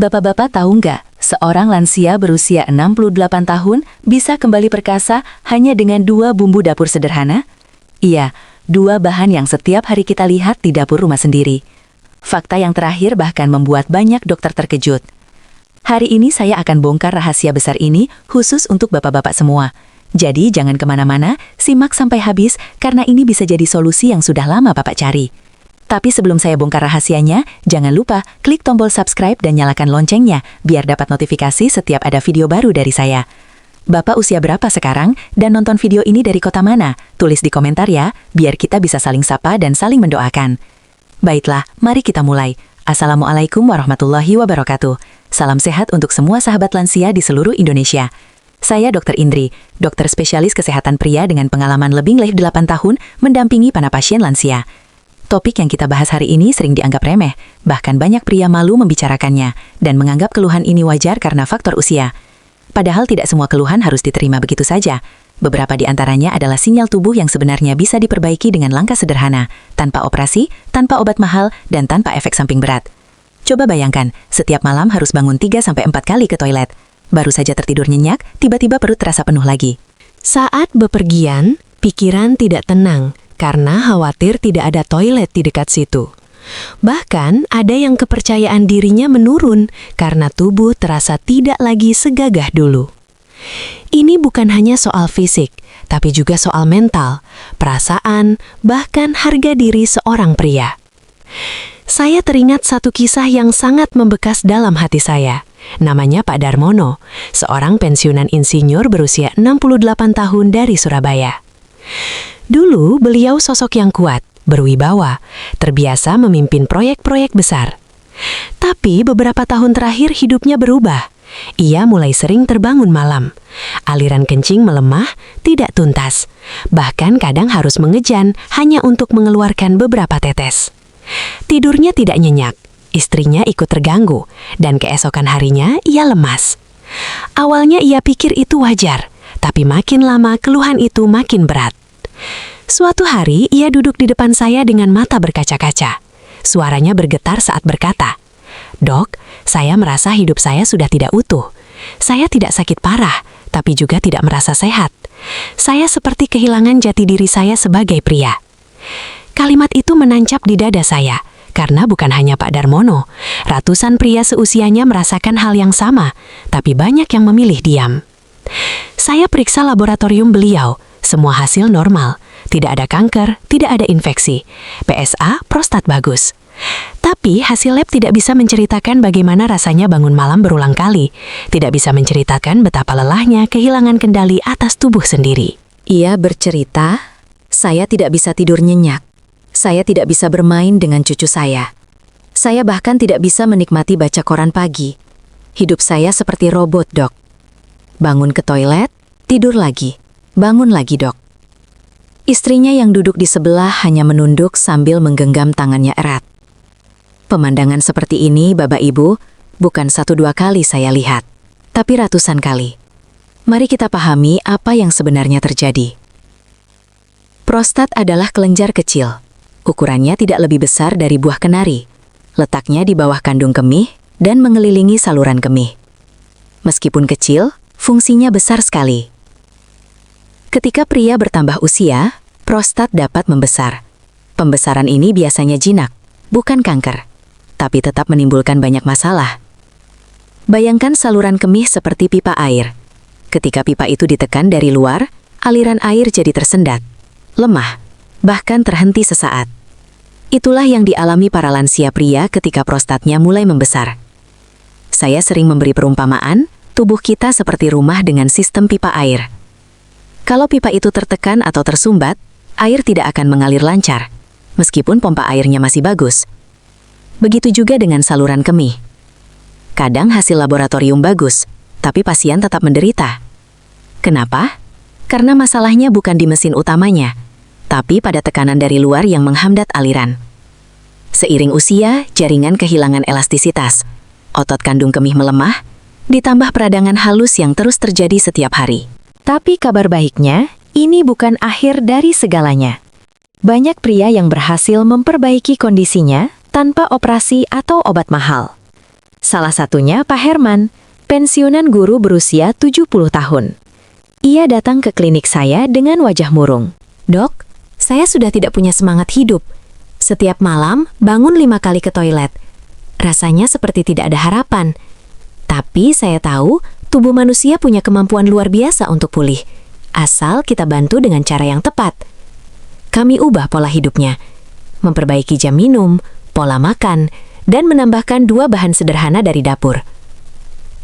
Bapak-bapak tahu nggak, seorang lansia berusia 68 tahun bisa kembali perkasa hanya dengan 2 bumbu dapur sederhana? Iya, 2 bahan yang setiap hari kita lihat di dapur rumah sendiri. Fakta yang terakhir bahkan membuat banyak dokter terkejut. Hari ini saya akan bongkar rahasia besar ini khusus untuk bapak-bapak semua. Jadi jangan kemana-mana, simak sampai habis karena ini bisa jadi solusi yang sudah lama Bapak cari. Tapi sebelum saya bongkar rahasianya, jangan lupa klik tombol subscribe dan nyalakan loncengnya biar dapat notifikasi setiap ada video baru dari saya. Bapak usia berapa sekarang dan nonton video ini dari kota mana? Tulis di komentar ya, biar kita bisa saling sapa dan saling mendoakan. Baiklah, mari kita mulai. Assalamualaikum warahmatullahi wabarakatuh. Salam sehat untuk semua sahabat lansia di seluruh Indonesia. Saya Dr. Indri, dokter spesialis kesehatan pria dengan pengalaman lebih dari 8 tahun mendampingi para pasien lansia. Topik yang kita bahas hari ini sering dianggap remeh, bahkan banyak pria malu membicarakannya dan menganggap keluhan ini wajar karena faktor usia. Padahal tidak semua keluhan harus diterima begitu saja. Beberapa di antaranya adalah sinyal tubuh yang sebenarnya bisa diperbaiki dengan langkah sederhana, tanpa operasi, tanpa obat mahal, dan tanpa efek samping berat. Coba bayangkan, setiap malam harus bangun 3-4 kali ke toilet. Baru saja tertidur nyenyak, tiba-tiba perut terasa penuh lagi. Saat bepergian, pikiran tidak tenang karena khawatir tidak ada toilet di dekat situ. Bahkan ada yang kepercayaan dirinya menurun karena tubuh terasa tidak lagi segagah dulu. Ini bukan hanya soal fisik, tapi juga soal mental, perasaan, bahkan harga diri seorang pria. Saya teringat satu kisah yang sangat membekas dalam hati saya. Namanya Pak Darmono, seorang pensiunan insinyur berusia 68 tahun dari Surabaya. Dulu beliau sosok yang kuat, berwibawa, terbiasa memimpin proyek-proyek besar. Tapi beberapa tahun terakhir hidupnya berubah. Ia mulai sering terbangun malam. Aliran kencing melemah, tidak tuntas. Bahkan kadang harus mengejan hanya untuk mengeluarkan beberapa tetes. Tidurnya tidak nyenyak, istrinya ikut terganggu, dan keesokan harinya ia lemas. Awalnya ia pikir itu wajar, tapi makin lama keluhan itu makin berat. Suatu hari ia duduk di depan saya dengan mata berkaca-kaca. Suaranya bergetar saat berkata, "Dok, saya merasa hidup saya sudah tidak utuh. Saya tidak sakit parah, tapi juga tidak merasa sehat. Saya seperti kehilangan jati diri saya sebagai pria." Kalimat itu menancap di dada saya, karena bukan hanya Pak Darmono. Ratusan pria seusianya merasakan hal yang sama, tapi banyak yang memilih diam. Saya periksa laboratorium beliau, semua hasil normal. Tidak ada kanker, tidak ada infeksi. PSA, prostat bagus. Tapi hasil lab tidak bisa menceritakan bagaimana rasanya bangun malam berulang kali. Tidak bisa menceritakan betapa lelahnya kehilangan kendali atas tubuh sendiri. Ia bercerita, "Saya tidak bisa tidur nyenyak. Saya tidak bisa bermain dengan cucu saya. Saya bahkan tidak bisa menikmati baca koran pagi. Hidup saya seperti robot, dok. Bangun ke toilet, tidur lagi. Bangun lagi, dok." Istrinya yang duduk di sebelah hanya menunduk sambil menggenggam tangannya erat. Pemandangan seperti ini, Bapak Ibu, bukan 1-2 kali saya lihat, tapi ratusan kali. Mari kita pahami apa yang sebenarnya terjadi. Prostat adalah kelenjar kecil. Ukurannya tidak lebih besar dari buah kenari. Letaknya di bawah kandung kemih dan mengelilingi saluran kemih. Meskipun kecil, fungsinya besar sekali. Ketika pria bertambah usia, prostat dapat membesar. Pembesaran ini biasanya jinak, bukan kanker, tapi tetap menimbulkan banyak masalah. Bayangkan saluran kemih seperti pipa air. Ketika pipa itu ditekan dari luar, aliran air jadi tersendat, lemah, bahkan terhenti sesaat. Itulah yang dialami para lansia pria ketika prostatnya mulai membesar. Saya sering memberi perumpamaan, tubuh kita seperti rumah dengan sistem pipa air. Kalau pipa itu tertekan atau tersumbat, air tidak akan mengalir lancar, meskipun pompa airnya masih bagus. Begitu juga dengan saluran kemih. Kadang hasil laboratorium bagus, tapi pasien tetap menderita. Kenapa? Karena masalahnya bukan di mesin utamanya, tapi pada tekanan dari luar yang menghambat aliran. Seiring usia, jaringan kehilangan elastisitas, otot kandung kemih melemah, ditambah peradangan halus yang terus terjadi setiap hari. Tapi kabar baiknya, ini bukan akhir dari segalanya. Banyak pria yang berhasil memperbaiki kondisinya tanpa operasi atau obat mahal. Salah satunya Pak Herman, pensiunan guru berusia 70 tahun. Ia datang ke klinik saya dengan wajah murung. Dok, saya sudah tidak punya semangat hidup. Setiap malam bangun 5 kali ke toilet. Rasanya seperti tidak ada harapan. Tapi saya tahu tubuh manusia punya kemampuan luar biasa untuk pulih. Asal kita bantu dengan cara yang tepat. Kami ubah pola hidupnya. Memperbaiki jam minum, pola makan, dan menambahkan 2 bahan sederhana dari dapur.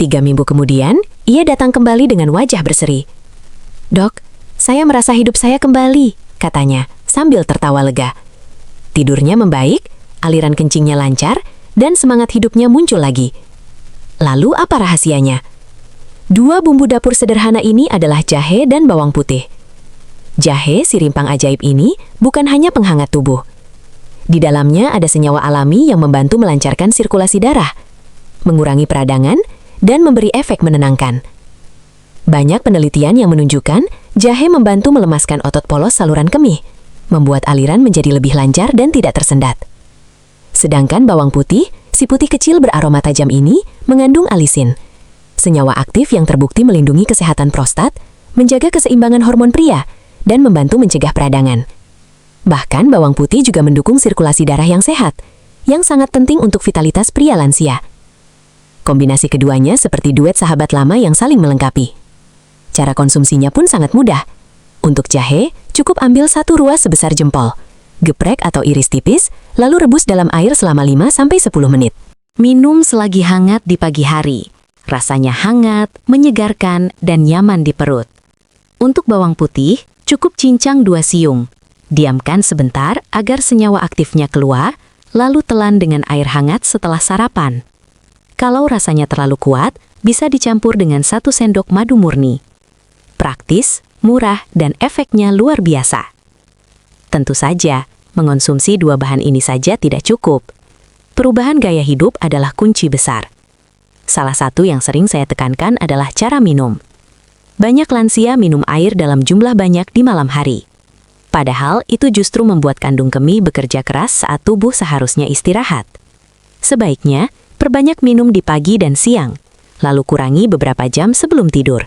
3 minggu kemudian, ia datang kembali dengan wajah berseri. Dok, saya merasa hidup saya kembali, katanya sambil tertawa lega. Tidurnya membaik, aliran kencingnya lancar, dan semangat hidupnya muncul lagi. Lalu apa rahasianya? 2 bumbu dapur sederhana ini adalah jahe dan bawang putih. Jahe, si rimpang ajaib ini, bukan hanya penghangat tubuh. Di dalamnya ada senyawa alami yang membantu melancarkan sirkulasi darah, mengurangi peradangan, dan memberi efek menenangkan. Banyak penelitian yang menunjukkan jahe membantu melemaskan otot polos saluran kemih, membuat aliran menjadi lebih lancar dan tidak tersendat. Sedangkan bawang putih, si putih kecil beraroma tajam ini, mengandung alisin, senyawa aktif yang terbukti melindungi kesehatan prostat, menjaga keseimbangan hormon pria, dan membantu mencegah peradangan. Bahkan bawang putih juga mendukung sirkulasi darah yang sehat, yang sangat penting untuk vitalitas pria lansia. Kombinasi keduanya seperti duet sahabat lama yang saling melengkapi. Cara konsumsinya pun sangat mudah. Untuk jahe, cukup ambil 1 ruas sebesar jempol. Geprek atau iris tipis, lalu rebus dalam air selama 5-10 menit. Minum selagi hangat di pagi hari. Rasanya hangat, menyegarkan, dan nyaman di perut. Untuk bawang putih, cukup cincang 2 siung. Diamkan sebentar agar senyawa aktifnya keluar, lalu telan dengan air hangat setelah sarapan. Kalau rasanya terlalu kuat, bisa dicampur dengan 1 sendok madu murni. Praktis, murah, dan efeknya luar biasa. Tentu saja, mengonsumsi 2 bahan ini saja tidak cukup. Perubahan gaya hidup adalah kunci besar. Salah satu yang sering saya tekankan adalah cara minum. Banyak lansia minum air dalam jumlah banyak di malam hari. Padahal itu justru membuat kandung kemih bekerja keras saat tubuh seharusnya istirahat. Sebaiknya, perbanyak minum di pagi dan siang, lalu kurangi beberapa jam sebelum tidur.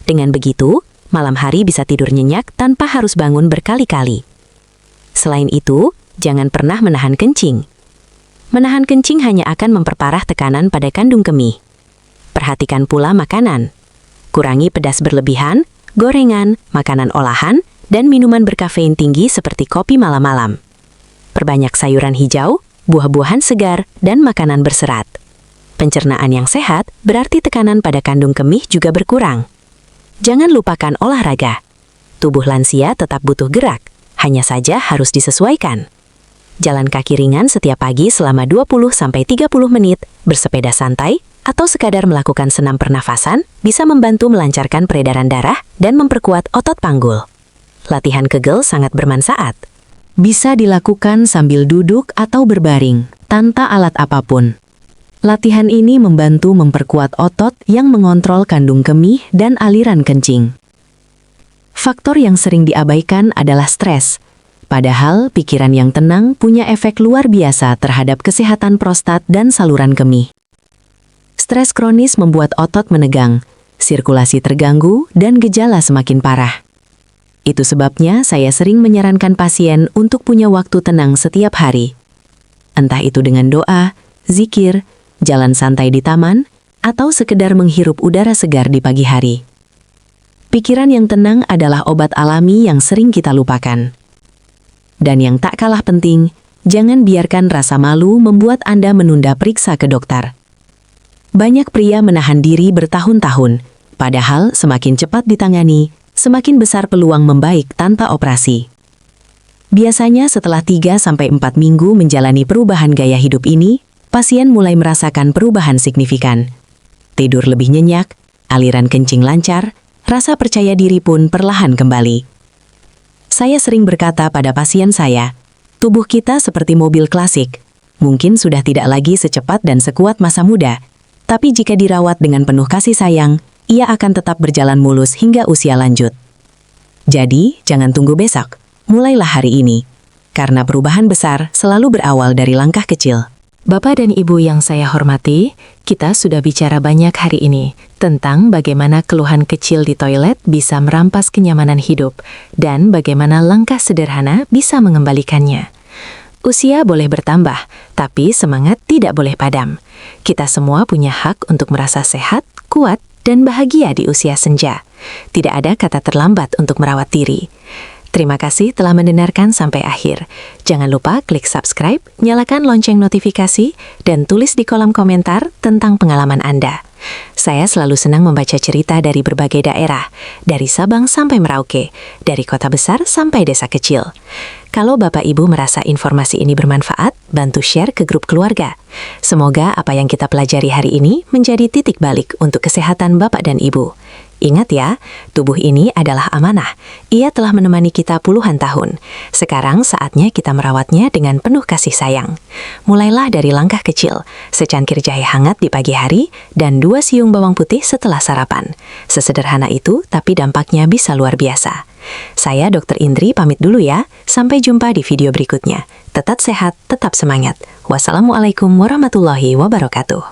Dengan begitu, malam hari bisa tidur nyenyak tanpa harus bangun berkali-kali. Selain itu, jangan pernah menahan kencing. Menahan kencing hanya akan memperparah tekanan pada kandung kemih. Perhatikan pula makanan. Kurangi pedas berlebihan, gorengan, makanan olahan, dan minuman berkafein tinggi seperti kopi malam-malam. Perbanyak sayuran hijau, buah-buahan segar, dan makanan berserat. Pencernaan yang sehat berarti tekanan pada kandung kemih juga berkurang. Jangan lupakan olahraga. Tubuh lansia tetap butuh gerak, hanya saja harus disesuaikan. Jalan kaki ringan setiap pagi selama 20-30 menit, bersepeda santai, atau sekadar melakukan senam pernafasan bisa membantu melancarkan peredaran darah dan memperkuat otot panggul. Latihan kegel sangat bermanfaat. Bisa dilakukan sambil duduk atau berbaring, tanpa alat apapun. Latihan ini membantu memperkuat otot yang mengontrol kandung kemih dan aliran kencing. Faktor yang sering diabaikan adalah stres. Padahal pikiran yang tenang punya efek luar biasa terhadap kesehatan prostat dan saluran kemih. Stres kronis membuat otot menegang, sirkulasi terganggu, dan gejala semakin parah. Itu sebabnya saya sering menyarankan pasien untuk punya waktu tenang setiap hari. Entah itu dengan doa, zikir, jalan santai di taman, atau sekedar menghirup udara segar di pagi hari. Pikiran yang tenang adalah obat alami yang sering kita lupakan. Dan yang tak kalah penting, jangan biarkan rasa malu membuat Anda menunda periksa ke dokter. Banyak pria menahan diri bertahun-tahun, padahal semakin cepat ditangani, semakin besar peluang membaik tanpa operasi. Biasanya setelah 3-4 minggu menjalani perubahan gaya hidup ini, pasien mulai merasakan perubahan signifikan. Tidur lebih nyenyak, aliran kencing lancar, rasa percaya diri pun perlahan kembali. Saya sering berkata pada pasien saya, tubuh kita seperti mobil klasik, mungkin sudah tidak lagi secepat dan sekuat masa muda, tapi jika dirawat dengan penuh kasih sayang, ia akan tetap berjalan mulus hingga usia lanjut. Jadi, jangan tunggu besok, mulailah hari ini, karena perubahan besar selalu berawal dari langkah kecil. Bapak dan Ibu yang saya hormati, kita sudah bicara banyak hari ini tentang bagaimana keluhan kecil di toilet bisa merampas kenyamanan hidup dan bagaimana langkah sederhana bisa mengembalikannya. Usia boleh bertambah, tapi semangat tidak boleh padam. Kita semua punya hak untuk merasa sehat, kuat, dan bahagia di usia senja. Tidak ada kata terlambat untuk merawat diri. Terima kasih telah mendengarkan sampai akhir. Jangan lupa klik subscribe, nyalakan lonceng notifikasi, dan tulis di kolom komentar tentang pengalaman Anda. Saya selalu senang membaca cerita dari berbagai daerah, dari Sabang sampai Merauke, dari kota besar sampai desa kecil. Kalau Bapak Ibu merasa informasi ini bermanfaat, bantu share ke grup keluarga. Semoga apa yang kita pelajari hari ini menjadi titik balik untuk kesehatan Bapak dan Ibu. Ingat ya, tubuh ini adalah amanah. Ia telah menemani kita puluhan tahun. Sekarang saatnya kita merawatnya dengan penuh kasih sayang. Mulailah dari langkah kecil, secangkir jahe hangat di pagi hari, dan 2 siung bawang putih setelah sarapan. Sesederhana itu, tapi dampaknya bisa luar biasa. Saya Dr. Indri pamit dulu ya. Sampai jumpa di video berikutnya. Tetap sehat, tetap semangat. Wassalamualaikum warahmatullahi wabarakatuh.